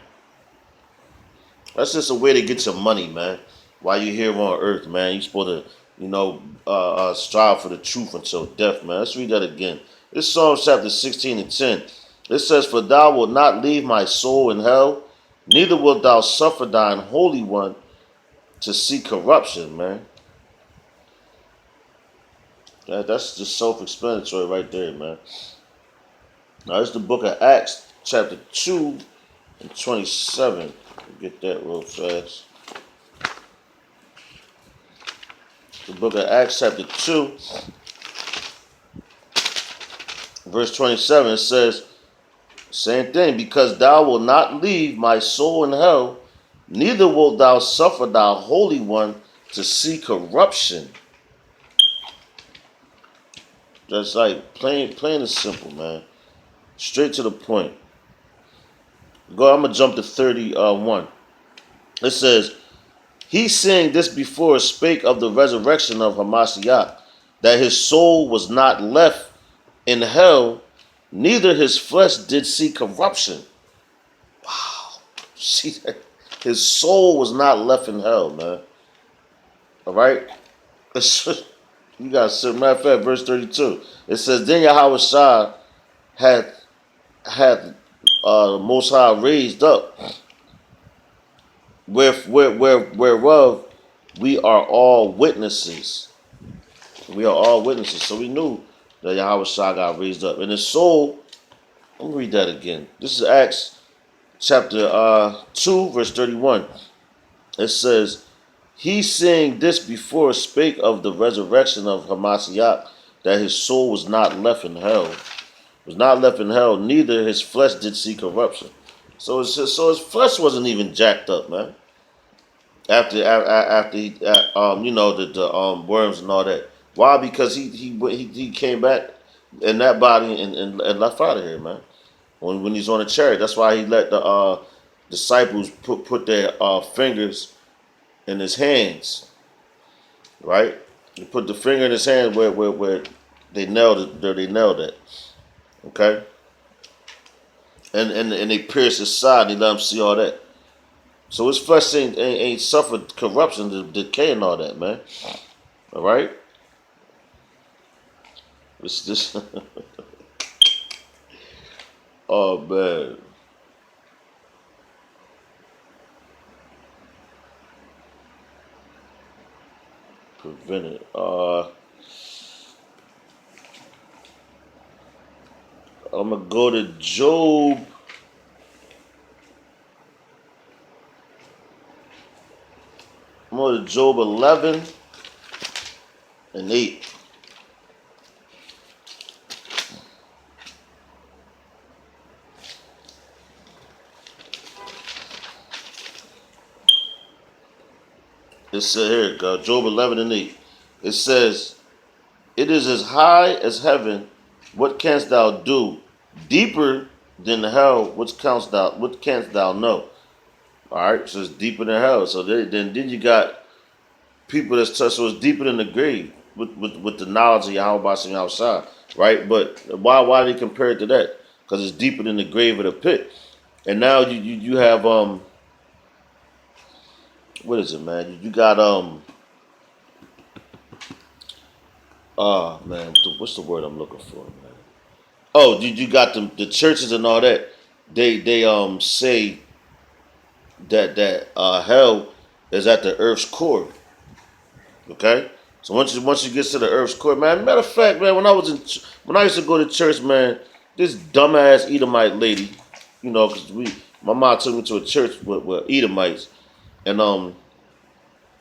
That's just a way to get your money, man. While you're here on earth, man, you're supposed to, strive for the truth until death, man. Let's read that again. This Psalm chapter 16 and 10. It says, "For thou wilt not leave my soul in hell, neither wilt thou suffer thine Holy One to see corruption," man. That's just self-explanatory right there, man. Now, it's the book of Acts, chapter 2 and 27. Get that real fast. The book of Acts, chapter 2, verse 27, it says, same thing, "Because thou wilt not leave my soul in hell, neither wilt thou suffer thy Holy One to see corruption." That's like plain and simple, man. Straight to the point. I'm going to jump to 31. It says, "He saying this before spake of the resurrection of Hamashiach, that his soul was not left in hell, neither his flesh did see corruption." Wow. See that? His soul was not left in hell, man. All right? You got to, matter of fact, verse 32. It says, "Then Yahweh Shai hath the Most High raised up, whereof we are all witnesses." We are all witnesses. So we knew that Yahweh Shai got raised up. And his soul, let me read that again. This is Acts chapter 2, verse 31. It says, "He saying this before spake of the resurrection of Hamashiach, that his soul was not left in hell. Was not left in hell, neither his flesh did see corruption." So his flesh wasn't even jacked up, man. After he, the worms and all that. Why? Because he came back in that body and left out of here, man. When he's on the chariot, that's why he let the disciples put their fingers in his hands, right? He put the finger in his hand where they nailed it. Okay, and they pierced his side. And they let him see all that. So his flesh ain't suffered corruption, decay, and all that, man. All right. It's just oh man. Prevented. I'm gonna go to Job. I'm going to Job 11 and 8. It says here, God, Job 11 and 8. It says, "It is as high as heaven. What canst thou do? Deeper than hell. What canst thou know?" All right, so it's deeper than hell. So then you got people that's touched. So it's deeper than the grave with the knowledge of Yahweh Bashim outside, right? But why they compare it to that? Because it's deeper than the grave of the pit. And now you have what is it, man? You got man, what's the word I'm looking for, man? Oh, you got the churches and all that. They say that hell is at the earth's core. Okay, so once you get to the earth's core, man. Matter of fact, man, when I used to go to church, man, this dumbass Edomite lady, you know, because my mom took me to a church with Edomites, and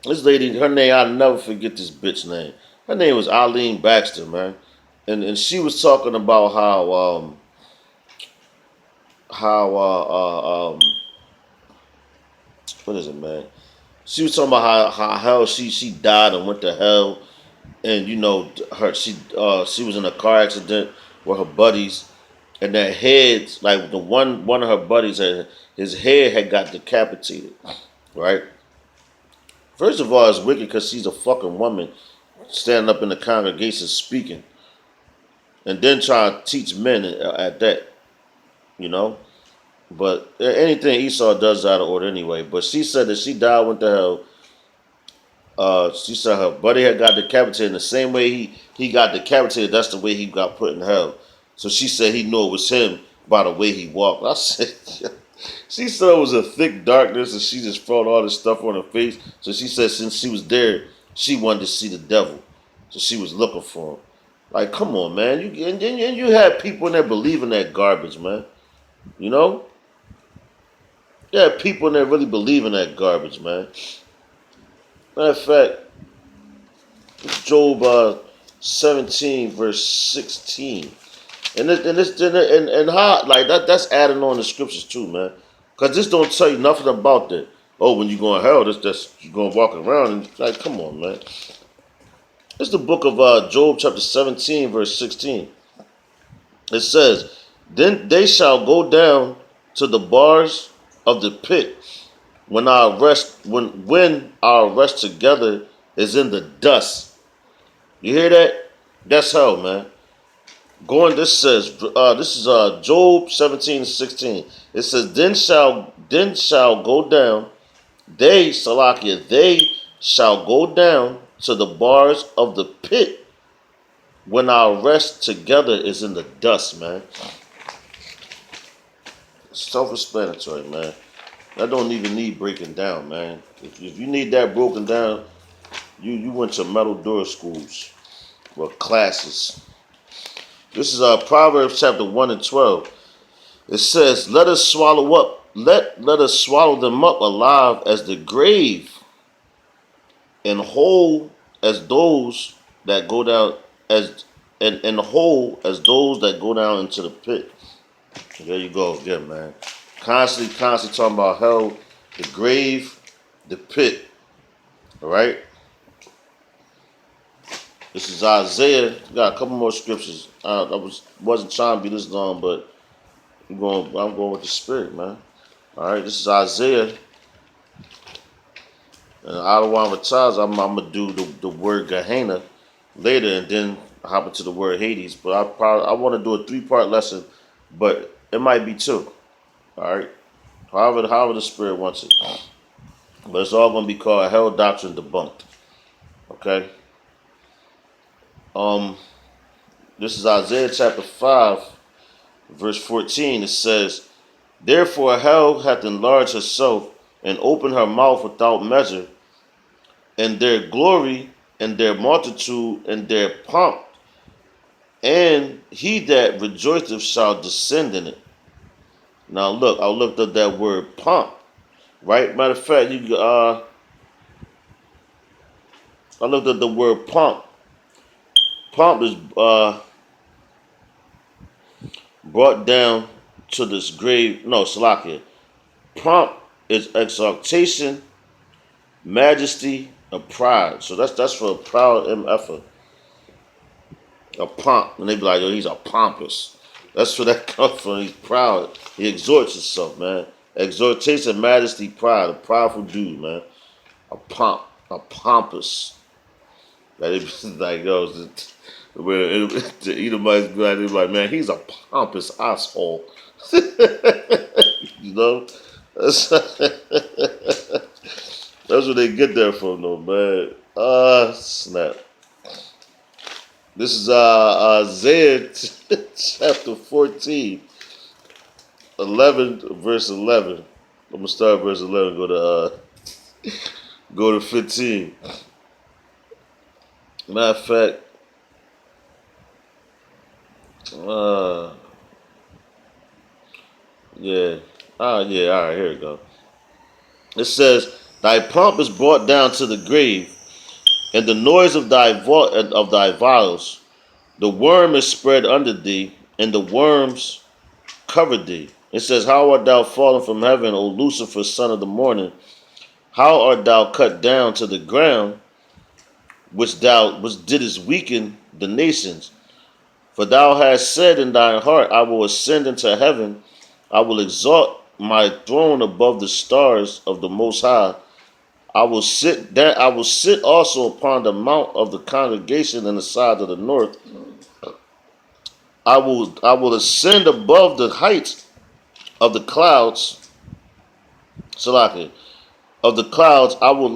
this lady, her name, I'll never forget this bitch name. Her name was Eileen Baxter, man, and she was talking about how what is it, man? She was talking about how hell she died and went to hell, and you know she was in a car accident with her buddies, and their heads, like the one of her buddies, his head had got decapitated, right? First of all, it's wicked because she's a fucking woman standing up in the congregation speaking, and then trying to teach men at that, you know. But anything Esau does is out of order anyway. But she said that she died, went to hell. She said her buddy had got decapitated the same way he got decapitated. That's the way he got put in hell. So she said he knew it was him by the way he walked. I said, she said it was a thick darkness, and she just felt all this stuff on her face. So she said since she was there, she wanted to see the devil. So she was looking for him. Like, come on, man. And you had people in there believing that garbage, man. You know? You had people in there really believing that garbage, man. Matter of fact, Job 17 verse 16, and how like that's adding on the scriptures too, man. Cause this don't tell you nothing about that. Oh, when you go in hell, that's you gonna walk around and like, come on, man. It's the book of Job chapter 17 verse 16. It says, "Then they shall go down to the bars of the pit when our rest together is in the dust." You hear that? That's hell, man. Going. This says. This is Job 17:16. It says, "Then shall go down. They Salakia. They shall go down to the bars of the pit when our rest together is in the dust, man." Self-explanatory, man. That don't even need breaking down, man. If you need that broken down, you went to metal door schools or classes. This is Proverbs chapter 1 and 12. It says, let us swallow them up alive as the grave, and whole as those that go down and whole as those that go down into the pit. There you go again, man. Constantly talking about hell, the grave, the pit. All right. This is Isaiah. We got a couple more scriptures. I wasn't trying to be this long, but I'm going with the spirit, man. All right. This is Isaiah. And out of one I'm gonna do the word Gehenna later, and then hop into the word Hades. But I want to do a 3-part lesson, but it might be 2. All right. However the spirit wants it. But it's all gonna be called Hell Doctrine Debunked. Okay. This is Isaiah chapter 5, verse 14. It says, "Therefore hell hath enlarged herself and opened her mouth without measure, and their glory and their multitude and their pomp, and he that rejoiceth shall descend in it." Now look, I looked up that word pomp, right? Matter of fact, I looked up the word pomp. Pomp is brought down to this grave. No, Salakia. Pomp is exaltation, majesty, and pride. So that's for a proud effort. A pomp. And they be like, yo, he's a pompous. That's where that comes from. He's proud. He exhorts himself, man. Exhortation, majesty, pride. A prideful dude, man. A pomp. A pompous. Like, it's like, yo, where the Edomites be like, man, he's a pompous asshole. You know? That's where they get there from, though, man. Snap. This is Isaiah chapter 14, 11, verse 11. I'm going to start verse 11, go to 15. Matter of fact, Yeah. Yeah. All right. Here we go. It says, "Thy pomp is brought down to the grave, and the noise of thy vials. The worm is spread under thee, and the worms cover thee." It says, "How art thou fallen from heaven, O Lucifer, son of the morning? How art thou cut down to the ground, which didst weaken the nations? For thou hast said in thine heart, I will ascend into heaven. I will exalt my throne above the stars of the Most High. I will sit also upon the mount of the congregation in the side of the north. I will ascend above the heights of the clouds. Salaki, of the clouds, I will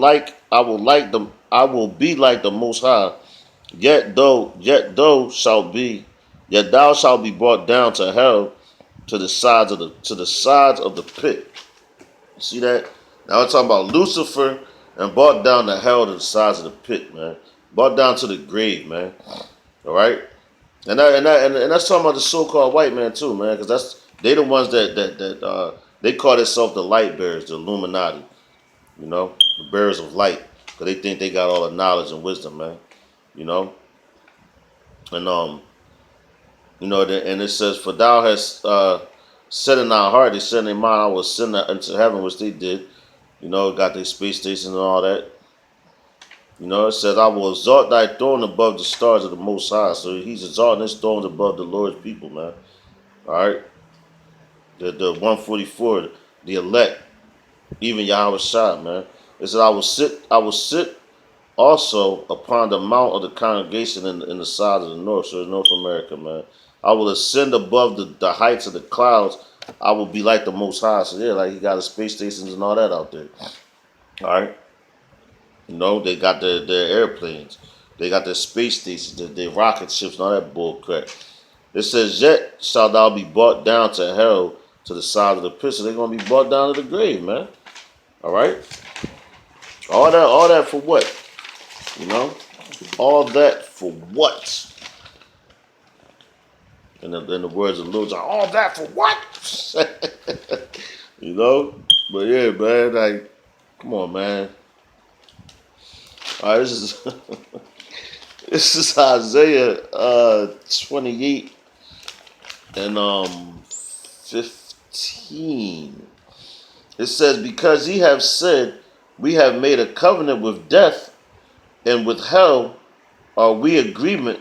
be like the Most High. Yet thou shalt be brought down to hell, to the sides of the pit. You see that? Now we're talking about Lucifer and brought down to hell, to the sides of the pit, man. Brought down to the grave, man. All right, and that's talking about the so-called white man too, man, because they the ones that they call themselves the light bearers, the Illuminati. You know, the bearers of light, because they think they got all the knowledge and wisdom, man. You know, and and it says, "For thou hast said in thy heart, they said in their mind, I will send into heaven," which they did. You know, got their space station and all that. You know, it says, "I will exalt thy throne above the stars of the Most High." So he's exalting his throne above the Lord's people, man. All right, the 144, the elect, even Yahweh Shai, man. It says, I will sit also upon the mount of the congregation in the side of the north, so North America, man. I will ascend above the heights of the clouds. I will be like the Most High. So yeah, like he got his space stations and all that out there. All right, you know they got their airplanes, they got their space stations, their rocket ships, and all that bull crap. It says, "Yet shalt thou be brought down to hell, to the side of the pit." So they're gonna be brought down to the grave, man. All right, all that for what? You know, all that for what? In the words of Lil Jon, all that for what? You know? But yeah, man, like, come on, man. All right, this is this is Isaiah 28 and 15. It says, "Because ye have said, we have made a covenant with death, and with hell are we at agreement.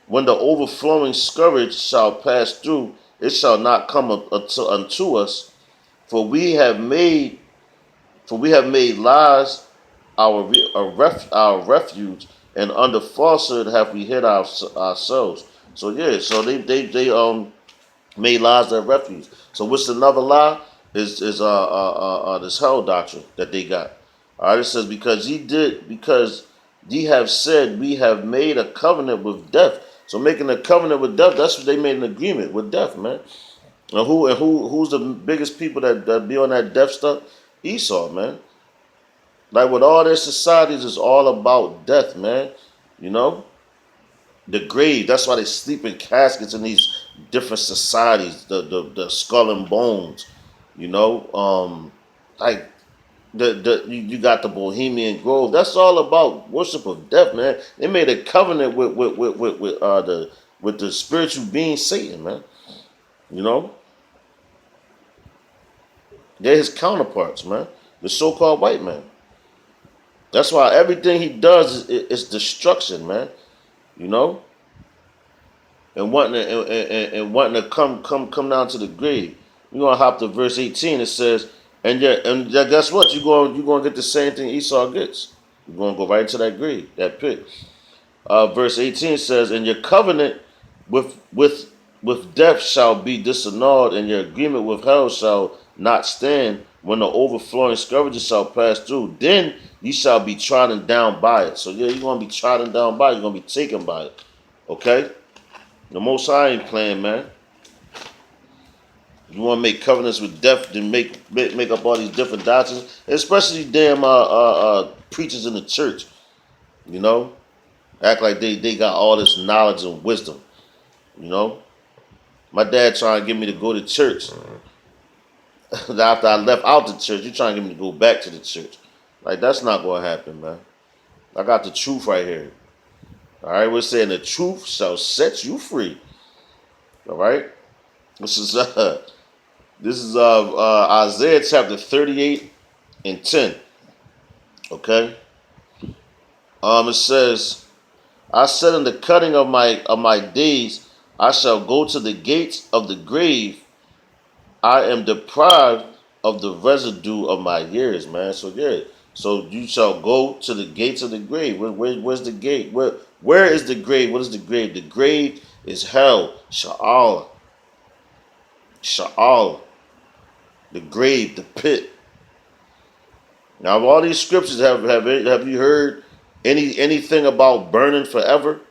When the overflowing scourge shall pass through, it shall not come unto us. For we have made lies our refuge, and under falsehood have we hid ourselves." So yeah, so they made lies their refuge. So what's another lie? Is this hell doctrine that they got. All right, it says, because ye have said, we have made a covenant with death. So making a covenant with death, that's what they made an agreement with death, man. Who's the biggest people that be on that death stuff? Esau, man. Like with all their societies, it's all about death, man. You know, the grave. That's why they sleep in caskets in these different societies. The skull and bones. You know, like you got the Bohemian Grove. That's all about worship of death, man. They made a covenant with the spiritual being Satan, man. You know, they're his counterparts, man. The so-called white man. That's why everything he does is destruction, man. You know, and wanting to come down to the grave. We're gonna hop to verse 18. It says, and guess what? You're gonna get the same thing Esau gets. You're gonna go right into that grave, that pit. Verse 18 says, "And your covenant with with with death shall be disannulled, and your agreement with hell shall not stand. When the overflowing scourges shall pass through, then ye shall be trodden down by it." So yeah, you're gonna be trodden down by it. You're gonna be taken by it. Okay. The Most High ain't playing, man. You want to make covenants with death, then make up all these different doctrines, especially damn preachers in the church. You know, act like they got all this knowledge and wisdom. You know, My dad trying to get me to go to church. After I left out the church, you trying to get me to go back to the church. Like, that's not going to happen, man. I got the truth right here. All right, we're saying the truth shall set you free. All right, this is Isaiah chapter 38 and 10. Okay, it says, I said in the cutting of my days, I shall go to the gates of the grave. I am deprived of the residue of my years, man. So yeah. So you shall go to the gates of the grave. Where's the gate? Where is the grave? What is the grave? The grave is hell. Sha'al. Sha'al. The grave, the pit. Now, of all these scriptures, have you heard anything about burning forever?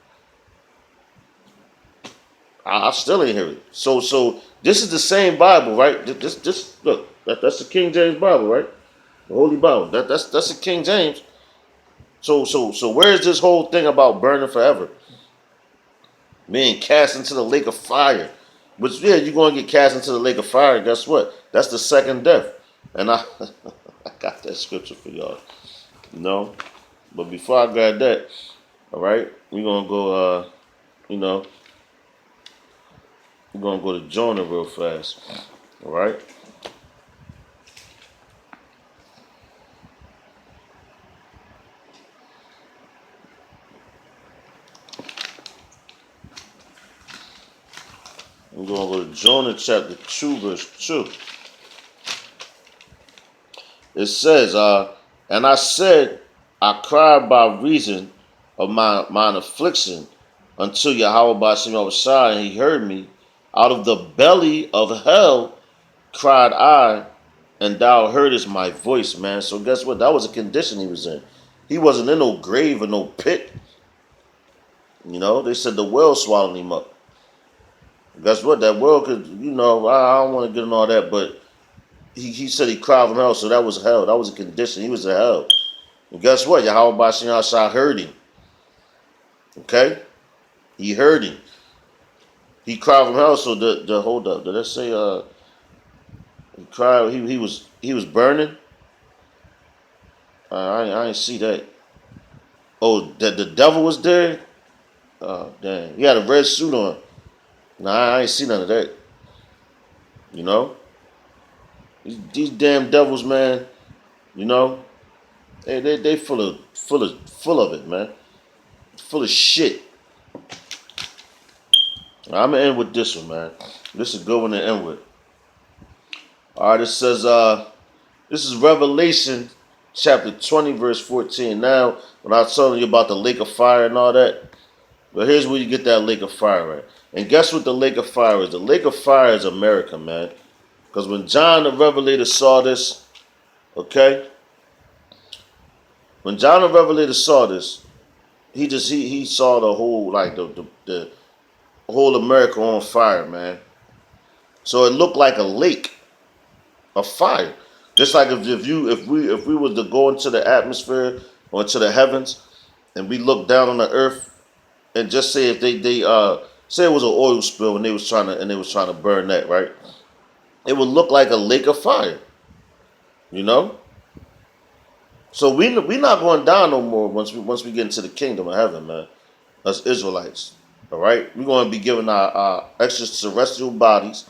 I still ain't hear it. So this is the same Bible, right? This look, that's the King James Bible, right? The Holy Bible. That's the King James. So where is this whole thing about burning forever? Being cast into the lake of fire. Which, yeah, you're going to get cast into the lake of fire. Guess what? That's the second death. And I got that scripture for y'all. You know? But before I grab that, all right, we're going to go, we're going to go to Jonah real fast. All right? We're going to go to Jonah chapter 2, verse 2. It says, and I said, I cried by reason of mine affliction until Yahweh Bashim Yahushua, and he heard me. Out of the belly of hell cried I, and thou heardest my voice, man. So guess what? That was a condition he was in. He wasn't in no grave or no pit. You know, they said the well swallowed him up. Guess what? That well could, I don't want to get in all that, but he said he cried from hell, so that was hell. That was a condition. He was in hell. And guess what? Yahweh Bashim Yahushua heard him. Okay? He heard him. He cried from hell, so the hold up. Did I say he cried, he was burning? I ain't see that. Oh, that the devil was there? Oh, dang. He had a red suit on. Nah, I ain't see none of that. You know? These damn devils, man, they full of it, man. Full of shit. I'm gonna end with this one, man. This is a good one to end with. Alright, it says, this is Revelation chapter 20, verse 14. Now, when I was telling you about the lake of fire and all that, but here's where you get that lake of fire at. And guess what the lake of fire is? The lake of fire is America, man. Because when John the Revelator saw this, okay? When John the Revelator saw this, he saw the whole, like, the whole America on fire, man. So it looked like a lake of fire. Just like if we was to go into the atmosphere or into the heavens and we look down on the earth and just say if they say it was an oil spill and they was trying to burn that, right? It would look like a lake of fire. You know? So we not going down no more once we get into the kingdom of heaven, man. Us Israelites. All right? We're going to be given our extraterrestrial bodies,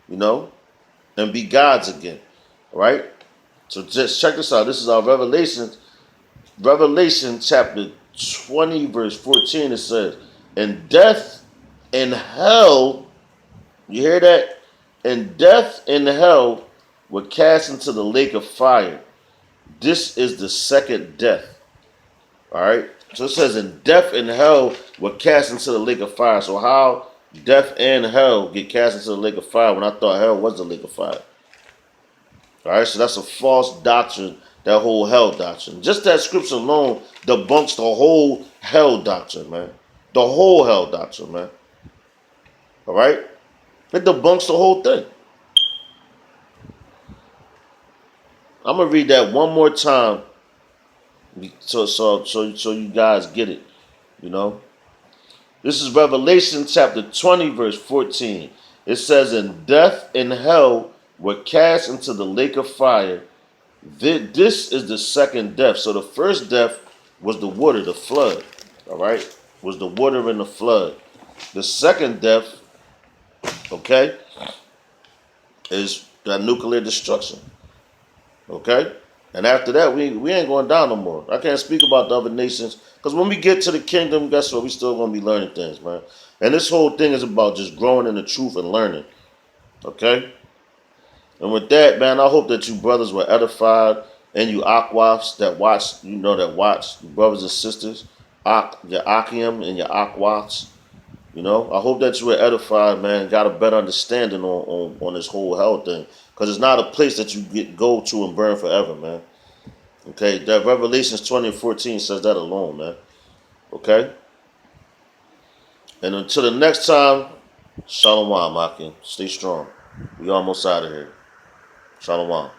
and be gods again. All right? So just check this out. This is our Revelation chapter 20, verse 14. It says, and death and hell, you hear that? And death and hell were cast into the lake of fire. This is the second death. All right? So it says, and death and hell were cast into the lake of fire. So how death and hell get cast into the lake of fire when I thought hell was the lake of fire? All right? So that's a false doctrine, that whole hell doctrine. Just that scripture alone debunks the whole hell doctrine, man. The whole hell doctrine, man. All right? It debunks the whole thing. I'm gonna read that one more time, so you guys get it. This is Revelation chapter 20, verse 14. It says, "And death and hell were cast into the lake of fire. This is the second death." So the first death was the water, the flood. All right, was the water in the flood. The second death, okay, is that nuclear destruction. Okay, and after that, we ain't going down no more. I can't speak about the other nations because when we get to the kingdom, guess what? We still gonna be learning things, man. And this whole thing is about just growing in the truth and learning. Okay. And with that, man, I hope that you brothers were edified and you aquas that watch, that watch, brothers and sisters, your Akim and your aquas. I hope that you were edified, man, got a better understanding on this whole hell thing. Because it's not a place that you go to and burn forever, man. Okay, that Revelations 20:14 says that alone, man. Okay? And until the next time, Shalom, Akim. Stay strong. We almost out of here. Shalom.